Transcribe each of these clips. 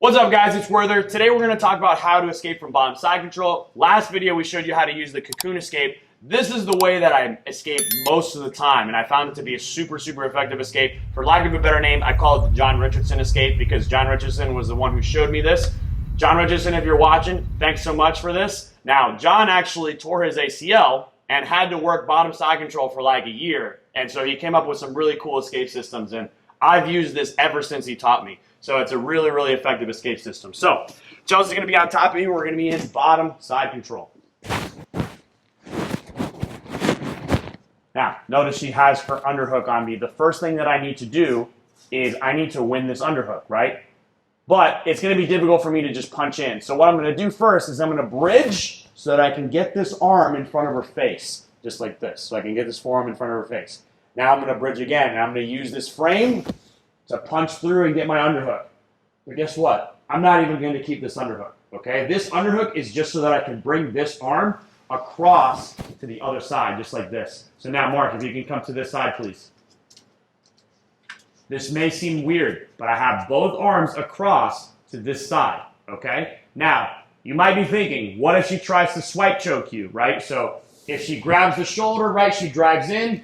What's up, guys? It's Werther. Today we're going to talk about how to escape from bottom side control. Last video we showed you how to use the cocoon escape. This is the way that I escape most of the time, and I found it to be a super effective escape. For lack of a better name, I call it the John Richardson escape because John Richardson was the one who showed me this. John Richardson, if you're watching, thanks so much for this. Now, John actually tore his ACL and had to work bottom side control for like a year, and so he came up with some really cool escape systems, and I've used this ever since he taught me. So it's a really effective escape system. So Chelsea's going to be on top of me. We're going to be in bottom side control. Now, notice she has her underhook on me. The first thing that I need to do is I need to win this underhook, right? But it's going to be difficult for me to just punch in. So what I'm going to do first is I'm going to bridge so that I can get this arm in front of her face, just like this. So I can get this forearm in front of her face. Now I'm going to bridge again, and I'm going to use this frame to punch through and get my underhook. But guess what? I'm not even going to keep this underhook, okay? This underhook is just so that I can bring this arm across to the other side, just like this. So now, Mark, if you can come to this side, please. This may seem weird, but I have both arms across to this side, okay? Now, you might be thinking, what if she tries to swipe choke you, right? So if she grabs the shoulder, right, she drags in.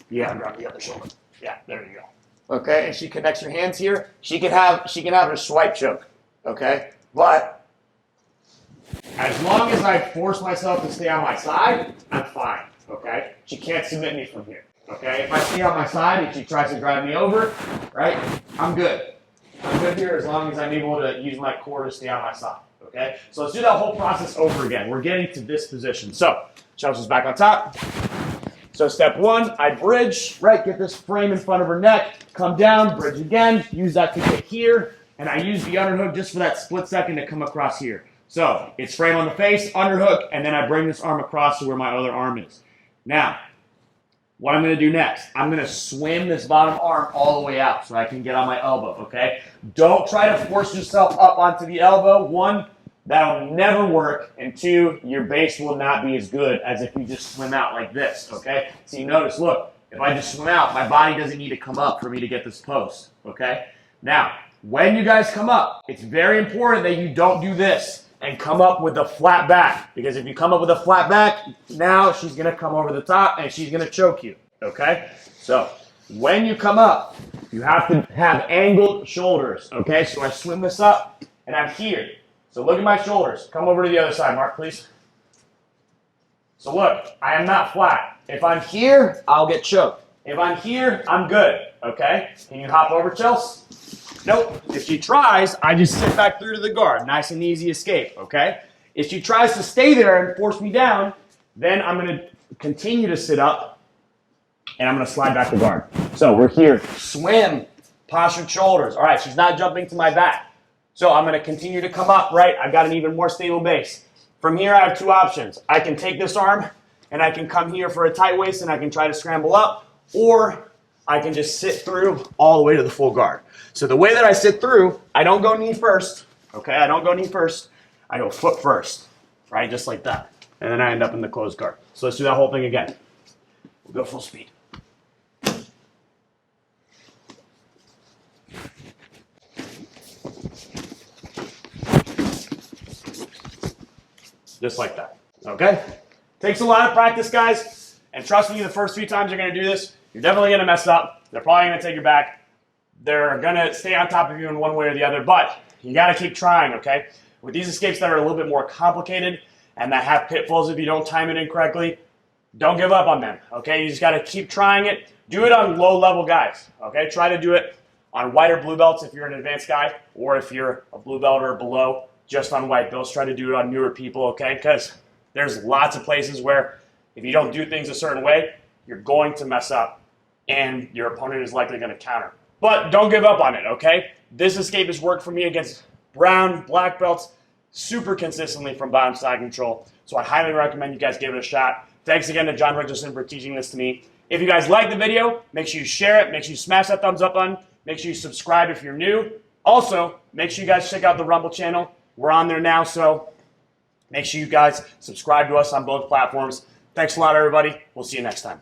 Yeah, grab the other shoulder. Yeah, there you go. Okay, and she connects her hands here. She can have her swipe choke. Okay, but as long as I force myself to stay on my side, I'm fine. Okay, she can't submit me from here. Okay, if I stay on my side and she tries to drive me over, right, I'm good. I'm good here as long as I'm able to use my core to stay on my side. Okay, so let's do that whole process over again. We're getting to this position. So Chelsea's back on top. So step one, I bridge, right, get this frame in front of her neck, come down, bridge again, use that to get here, and I use the underhook just for that split second to come across here. So it's frame on the face, underhook, and then I bring this arm across to where my other arm is. Now, what I'm going to do next, I'm going to swim this bottom arm all the way out so I can get on my elbow, okay? Don't try to force yourself up onto the elbow. One, that'll never work, and two, your base will not be as good as if you just swim out like this, okay? So you notice, look, if I just swim out, my body doesn't need to come up for me to get this post, okay? Now, when you guys come up, it's very important that you don't do this and come up with a flat back, because if you come up with a flat back, now she's going to come over the top and she's going to choke you, okay? So when you come up, you have to have angled shoulders, okay? So I swim this up, and I'm here. So look at my shoulders. Come over to the other side, Mark, please. So look, I am not flat. If I'm here, I'll get choked. If I'm here, I'm good, okay? Can you hop over, Chelsea? Nope. If she tries, I just sit back through to the guard. Nice and easy escape, okay? If she tries to stay there and force me down, then I'm going to continue to sit up, and I'm going to slide back to guard. So we're here. Swim, postured shoulders. All right, she's not jumping to my back. So I'm going to continue to come up, right? I've got an even more stable base. From here, I have two options. I can take this arm, and I can come here for a tight waist, and I can try to scramble up, or I can just sit through all the way to the full guard. So the way that I sit through, I don't go knee first, okay? I don't go knee first. I go foot first, right? Just like that. And then I end up in the closed guard. So let's do that whole thing again. We'll go full speed. Just like that, okay? Takes a lot of practice, guys, and trust me, the first few times you're going to do this, you're definitely going to mess up. They're probably going to take your back. They're going to stay on top of you in one way or the other, but you got to keep trying, okay? With these escapes that are a little bit more complicated and that have pitfalls if you don't time it in correctly, don't give up on them, okay? You just got to keep trying it. Do it on low-level guys, okay? Try to do it on white or blue belts if you're an advanced guy, or if you're a blue belt or below, just on white belts. Try to do it on newer people, okay? Because there's lots of places where if you don't do things a certain way, you're going to mess up, and your opponent is likely going to counter. But don't give up on it, okay? This escape has worked for me against brown, black belts super consistently from bottom side control. So I highly recommend you guys give it a shot. Thanks again to John Richardson for teaching this to me. If you guys like the video, make sure you share it. Make sure you smash that thumbs up button. Make sure you subscribe if you're new. Also, make sure you guys check out the Rumble channel. We're on there now, so make sure you guys subscribe to us on both platforms. Thanks a lot, everybody. We'll see you next time.